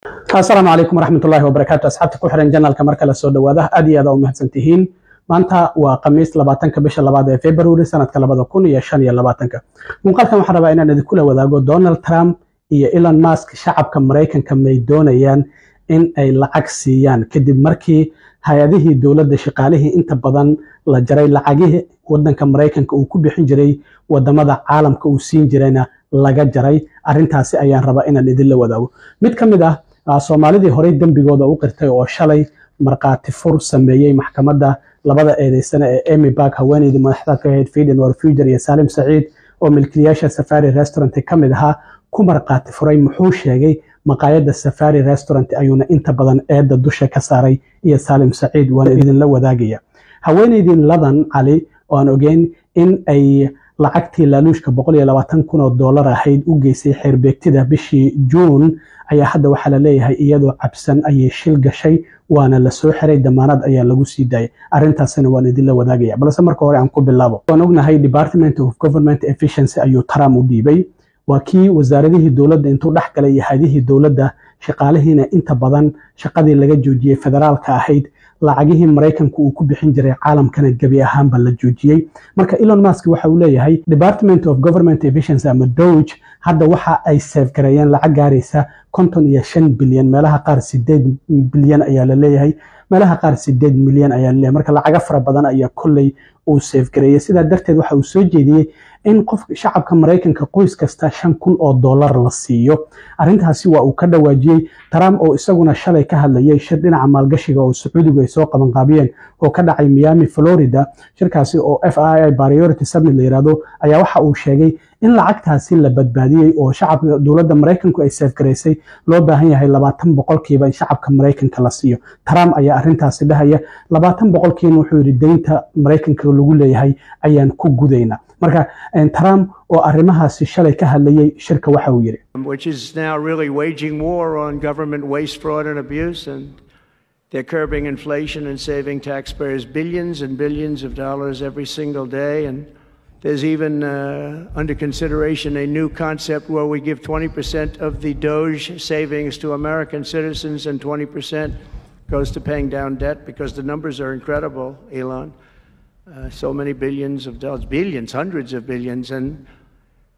السلام عليكم ورحمة الله وبركاته. أصحابتي ku xiran channelka marka la soo dhawaada aad iyo aad u mahadsantihiin. Maanta waa Khamiis 20 bisha 2 ee February sanadka 2025. Muuqaalkan waxaan rabaa inaan idin kula wadaago Donald Trump iyo Elon Musk shacabka Mareykanka may doonayaan in ay lacag siiyaan kadib markii hay'adihii dawladda shaqaalihii inta badan la jaray lacagihii wadanka Mareykanka uu ku bixin jiray wadamada caalamka uu siin jirayna laga jaray. Arrintaasi ayaan rabaa inaan idin la wadaago. Mid ka mid ah Soomaalidii horey dambigooda u qirtay oo shalay marqaati fur sameeyay maxkamadda labada eedeysana ee Amy Park haweeneydii madaxda ka ahayd Feed and Future iyo Salim Saeed oo milkiilayaasha Safari Restaurant ka mid ahaa ku marqaati furay muxuu sheegay maqaayadda Safari Restaurant ayuuna inta badan eedda dusha ka saaray iyo Salim Saeed waan idin la wadaagaya. Haweeneydii Ladan Ali oo aan ogeyn in ay lacagtii laaluushka $120,000 ahayd u geysay xeerbeegtida bishii June ayaa hadda waxa la leeyahay iyadoo cabsan ayay shil gashay waana la soo xiray damaanad ayaa lagu sii daayay. Arrintaasina waan idin la wadaagaya balse marka hore aan ku bilaabo. Waan ognahay Department of Government Efficiency ayuu Trump u dhiibay waa kii wasaaradihii dawladda intuu dhex galay hay'adihii dawladda shaqaalihiina inta badan shaqadii laga joojiyay federaalka ahayd lacagihii Mareykanku uu ku bixin jiray caalamkana gabi ahaanba la joojiyay. Marka Elon Musk waxa uu leeyahay Department of Government Efficiency ama DOGE hadda waxa ay save gareeyeen lacag gaaraysa 55 bilyan meelaha qaar 8 bilyan ayaa la leeyahay meelaha qaar 8 milyan ayaa la leeyahay. Marka lacag fara badan ayaa kullay uu save gareeyay sida darteed waxa uu soo jeediyay in qof shacabka Mareykanka qoys kasta $5,000 la siiyo. Arrintaasi waa uu ka dhawaajiyay Trump oo isaguna shalay ka hadlayay shir dhinaca maalgashiga oo Sacuudigu ay soo qaban qaabiyeen oo ka dhacay Miami, Florida. Shirkaasi oo FII Priority Summit la yiraahdo ayaa waxa uu sheegay in lacagtaasi la badbaadiyay oo shacabka dawladda Mareykanku ay save gareysay loo baahan yahay 20% in shacabka Mareykanka la siiyo. Trump ayaa arrintaasi dhahaya 20% wuxuu yiri deynta Mareykanka lagu leeyahay ayaan ku gudaynaa. Marka Trump oo arrimahaasi shalay ka hadlayay shirka waxa uu yiri which is now really waging war on government waste, fraud and abuse, and they're curbing inflation and saving taxpayers billions and billions of dollars every single day. And there's even under consideration a new concept where we give 20% of the DOGE savings to American citizens and 20% goes to paying down debt, because the numbers are incredible, Elon. So many billions of dollars, billions, hundreds of billions, and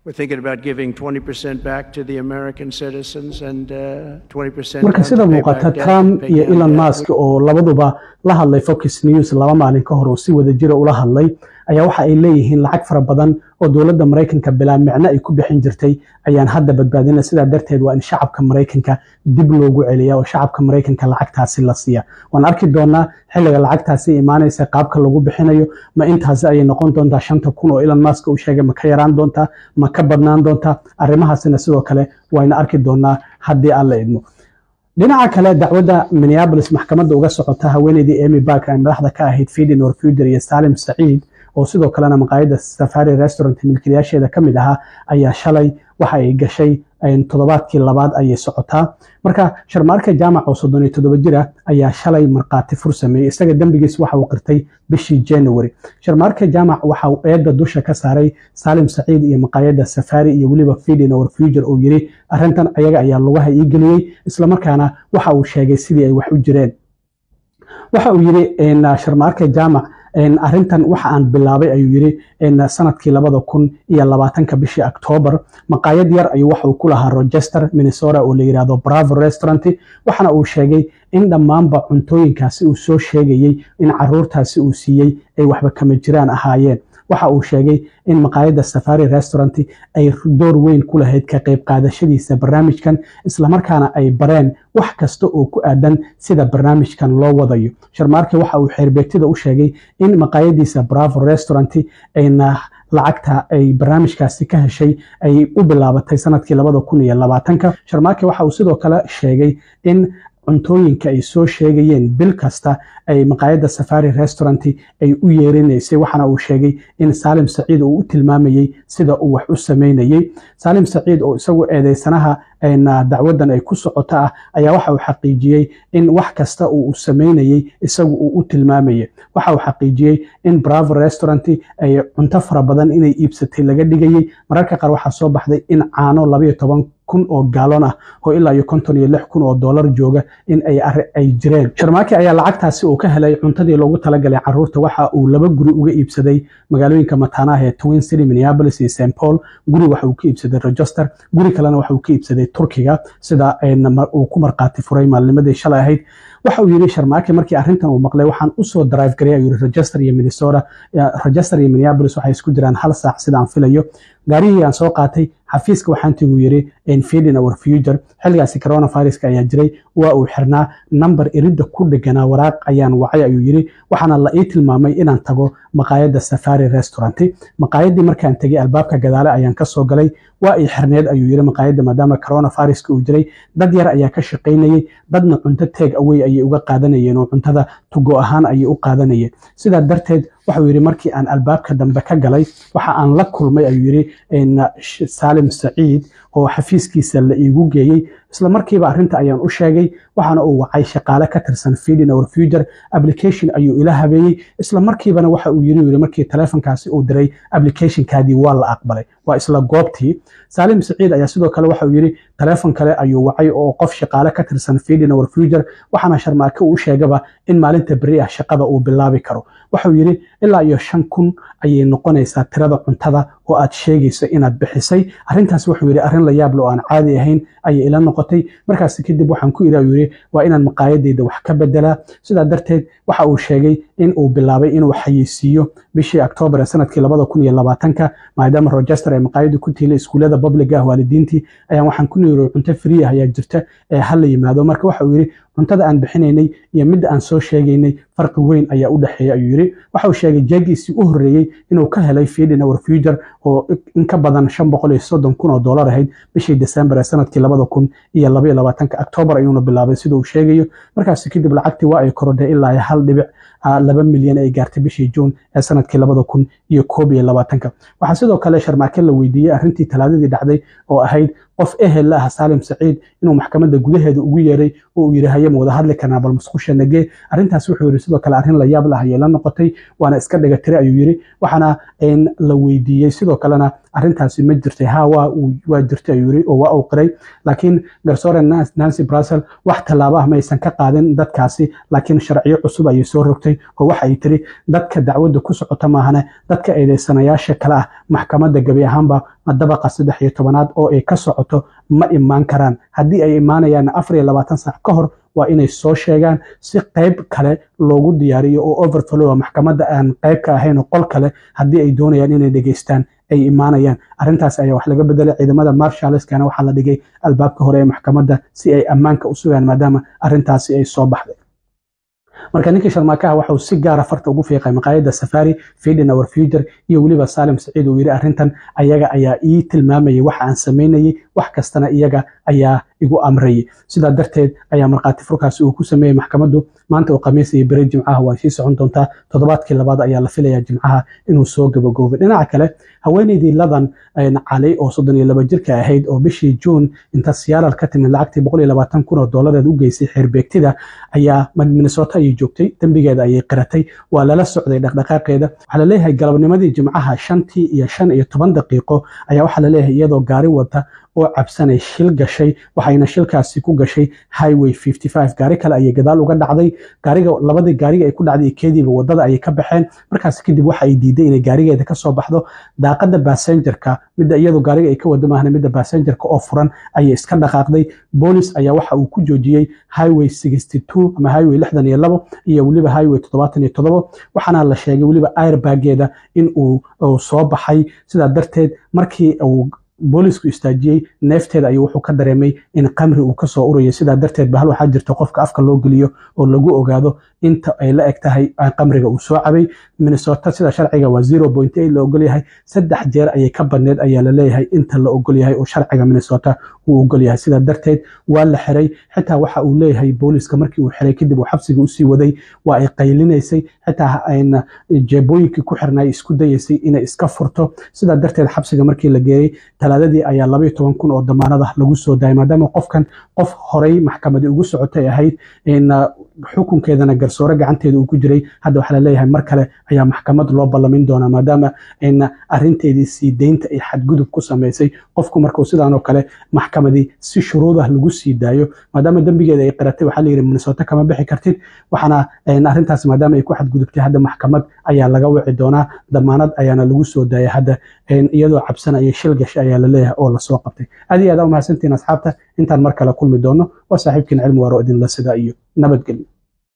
we're thinking about giving 20% back to the American citizens and 20%. Marka sida muuqata Trump iyo Elon Musk oo labaduba la hadlay Fox News laba maalin ka hor oo si wada jira ula hadlay ayaa waxa ay leeyihiin lacag fara badan oo dawladda Mareykanka bilaa micno ay ku bixin jirtay ayaan hadda badbaadinaa. Sida darteed waa in shacabka Mareykanka dib loogu celiyo oo shacabka Mareykanka lacagtaasi la siiya. Waan arki doonaa xilliga lacagtaasi imaanaysa qaabka lagu bixinayo ma intaas ay noqon doontaa 5,000 oo Elon Musk uu sheegay ma ka yaraan doontaa ma ka badnaan doontaa. Arrimahaasina sidoo kale wayna arki doonaa haddii aan la idmo. dhinaca kale dacwadda Minneapolis maxkamadda uga socota haweeneydii Amy Park ay madaxda ka ahayd Feed and Future iyo Salim Saeed oo sidoo kalena maqaayadda Safari Restaurant milkiilayaasheeda ka mid ahaa ayaa shalay waxa ay gashay toddobaadkii labaad ayay socotaa. Marka Sharmaarka Jaamac oo 37 jir ah ayaa shalay marqaati fur sameeyay isaga dambigiis waxa uu qirtay bishii January. Sharmaarka Jaamac waxa uu eedda dusha ka saaray Salim Saeed iyo maqaayadda Safari iyo waliba Feed and Future oo yiri arrintan ayaga ayaa lugaha ii geliyay isla markaana waxa uu sheegay sidii ay wax u jireen. Waxa uu yiri Sharmaarka Jaamac arrintan waxa aan bilaabay ayuu yiri sanadkii 2020 bishii October maqaayad yar ayuu waxa uu ku lahaa Rochester, Minnesota oo la yiraahdo Bravo Restaurant. waxana uu sheegay in dhammaanba cuntooyinkaasi uu soo sheegayay in caruurtaasi uu siiyay ay waxba kama jiraan ahaayeen. waxa uu sheegay in maqaayadda Safari Restaurant ay door weyn ku lahayd ka qayb qaadashadiisa barnaamijkan isla markaana ay bareen wax kasta oo ku aadan sida barnaamijkan loo wadayo. Sharmaarka waxa uu xeerbeegtida u sheegay in maqaayadiisa Bravo Restaurant ayna lacagta ay barnaamijkaasi ka heshay ay u bilaabatay sanadkii 2020. Sharmaarka waxa uu sidoo kale sheegay in cuntooyinka ay soo sheegayeen bil kasta ay maqaayadda Safari Restaurant ay u yeerinaysay. waxana uu sheegay in Salim Saeed uu u tilmaamayay sida uu wax u sameynayay. Salim Saeed oo isagu eedeysanaha dacwadan ay ku socota ayaa waxa uu xaqiijiyay in wax kasta uu sameynayay isagu uu u tilmaamayay. waxa uu xaqiijiyay in Bravo Restaurant ay cunto fara badan inay iibsatay laga dhigayay. mararka qaar waxa soo baxday in caano 12 kun oo gaalon ah oo ilaa iyo 56 kun oo dollar jooga in ay jireen. Sharmaake ayaa lacagtaasi uu ka helay cuntadii loogu talagalay caruurta waxa uu 2 guri uga iibsaday magaalooyinka mataanaha ee Twin City, Minneapolis iyo St. Paul. Guri waxa uu ka iibsaday Rochester, guri kalena waxa uu ka iibsaday Turkiga sida uu ku marqaati furay maalnimadii shalay ahayd. waxa uu yiri Sharmaake markii arrintan uu maqlay waxaan u soo drive gareeyay yiri Rochester iyo Minnesota, Rochester iyo Minneapolis waxay isku jiraan hal saac sida aan filayo. gaarigii aan soo qaatay xafiiska waxaan tigu yiri in feeding our future xilligaasi coronavirus ayaa jiray waa uu xirnaa number iridda ku dhaganaa waraaq ayaan wacay ayuu yiri waxaana la ii tilmaamay inaan tago maqaayadda Safari Restaurant. maqaayaddii markaan tagay albaabka gadaale ayaan ka soo galay waa ii xirneed ayuu yiri maqaayadda maadaama coronavirus uu jiray dad yar ayaa ka shaqeynayay dadna cunto take away ayay uga qaadanayeen oo cuntada tugo ahaan ayay u qaadanayeen. sidaa darteed waxa uu yiri markii aan albaabka dambe ka galay waxa aan la kulmay ayuu yiri Salim Saciid oo xafiiskiisa la iigu geeyay isla markiiba arrinta ayaan u sheegay waxaana uu wacay shaqaale ka tirsan Feeding Our Future application ayuu ila habeeyay isla markiibana waxa uu yiri markii telefonkaasi uu diray application kaadii waa la aqbalay waa isla goobtii. Salim Saciid ayaa sidoo kale waxa uu yiri telefon kale ayuu wacay oo qof shaqaale ka tirsan Feeding Our Future waxaana Sharmaake uu sheegaba in maalinta bari ah shaqada uu bilaabi karo. waxa uu yiri ilaa iyo 5,000 ayay noqonaysaa tirada cuntada oo aad sheegayso inaad bixisay. arrintaas wuxuu yiri arrin la yaab leh oo aan caadi ahayn ayay ila noqotay. markaas kadib waxaan ku yiri waa inaan maqaayadeyda wax ka bedelaa. sidaa darteed waxa uu sheegay in uu bilaabay inuu xayeysiiyo bishii October sanadkii 2020 maadaama Rochester ay maqaayadu ku tiilay iskuulada public ah waalidiintii ayaan waxaan ku yiri cunto free ah ayaa jirta ee hal yimaado. marka waxa uu yiri cuntada aan bixinaynay iyo mid aan soo sheegaynay farqi weyn ayaa u dhaxeeya ayuu yiri. waxa uu sheegay jeegiisii u horeeyay inuu ka helay Feeding Our Future oo in ka badan 530 kun oo dollar ahayd bishii December sanadkii 2022 October ayuuna bilaabay sida uu sheegayo. markaas kadib lacagtii waa ay korodhay ilaa 1.2 milyan ay gaartay bishii June ee sanadkii 2021. waxa sidoo kale Sharmaake la weydiiyay arrintii talaadadii dhacday oo ahayd qof ehel ah Salim Saciid inuu maxkamadda gudaheeda ugu yeeray oo uu yiri hay'ad wada hadli karnaa bal musqusha nagee. arrintaas wuxuu yiri sidoo kale arrin la yaab leh ayay la noqotay waana iska dhiga tire ayuu yiri waxaana la weydiiyay sidoo kalena arrintaasi ma jirtay waa jirtay ayuu yiri oo waa uu qiray laakiin garsoore Nancy Brassel wax talaabo ah ma aysan ka qaadin dadkaasi laakiin sharciyo cusub ayay soo rogtay oo waxa ay tiri dadka dacwadda ku socota maahane dadka eedeysanayaasha kale ah maxkamadda gabi ahaanba dabaqa 13aad oo ay ka socoto ma imaan karaan haddii ay imaanayaan 24 saac ka hor waa inay soo sheegaan si qayb kale loogu diyaariyo oo overflow maxkamadda aan qayb ka ahayn oo qol kale haddii ay doonayaan inay dhageystaan ay imaanayaan. arrintaas ayaa wax laga bedelay ciidamada Marshallskana waxa la dhigay albaabka hore ee maxkamadda si ay ammaanka u sugaan maadaama arrintaasi ay soo baxday. marka ninkii Sharmaake waxa uu si gaar ah farta ugu fiiqay maqaayadda Safari Feeding Our Future iyo waliba Salim Saciid uu yiri arrintan ayaga ayaa ii tilmaamayay waxa aan sameynayay wax kastana iyaga ayaa igu amray. sidaa darteed ayaa marqaati furkaasi uu ku sameeyay maxkamaddu maanta oo Khamiis iyo bari Jimcaha waa sii socon doontaa toddobaadkii labaad ayaa la filayaa Jimcaha inuu soo gabagoobo. dhinaca kale haweeneydii ladan Cali oo 32 jirka ahayd oo bishii June inta Seattle ka timid lacagtii 120 kun oo dollar u geysay xirbeegtida ayaa Minnesota ay joogtay dambigeeda ayay qiratay waa lala socday dhaqdhaqaaqeeda. waxa la leeyahay galabnimadii Jimcaha 5:15 daqiiqo ayaa waxa la leeyahay iyadoo gaari wata oo cabsanay shil gashay waxayna shilkaasi ku gashay Highway 55 gaari kale ayay gadaal uga dhacday labadii gaariga ay ku dhacday keediba wadada ayay ka baxeen. markaas kadib waxa ay diiday inay gaarigeeda ka soo baxdo daaqada passengerka midda iyadoo gaariga ay ka wada maahna midda passengerka oo furan ayay iska dhaqaaqday. boolis ayaa waxa uu ku joojiyay Highway 62 ama Highway 62 iyo waliba Highway 77 waxaana la sheegay waliba airbageeda in uu soo baxay. sidaa darteed markii uu boolisku istaajiyay neefteeda ayuu wuxuu ka dareemay in qamri uu ka soo urayay. sidaa darteed bahal waxa jirta qofka afka loo geliyo oo lagu ogaado inta ay la eg tahay qamriga uu soo cabay. Minnesota sida sharciga waa 0.8 la ogol yahay 3 jeer ayay ka badneed ayaa la leeyahay inta la ogol yahay oo sharciga Minnesota uu ogol yahay. sidaa darteed waa la xiray xitaa waxa uu leeyahay booliska markii uu xiray kadib uu xabsiga u sii waday waa ay qaylinaysay xitaa ayna jeebooyinkii ku xirnay isku dayaysay inay iska furto. sidaa darteed xabsiga markii la geeyay talaadadii ayaa 12,000 oo damaanad ah lagu soo daayay maadaama qofkan qof horay maxkamadii ugu socotay ahayd in xukunkeedana garsoore gacanteeda uu ku jiray hadda waxa la leeyahay mar kale ayaa maxkamad loo ballamin doonaa maadaama in arinteedii sii deynta ay xadgudub ku sameysay qofku markuu sidaan oo kale maxkamadii si shuruud ah lagu sii daayo maadaama dambigeeda ay qiratay waxa la yiri Minnesota kama bixi kartid waxana arintaas maadaama ay ku xadgudubtay hadda maxkamad ayaa laga wici doonaa damaanad ayaana lagu soo daayay hadda iyadoo cabsan ay shil gashay ayaa la leeyahay oo la soo qabtay aad u mahadsantiin asxaabta intaan mar kale kulmi doono waa saaxiibkiin cilmi waaro idin la sida iyo nabadgelyo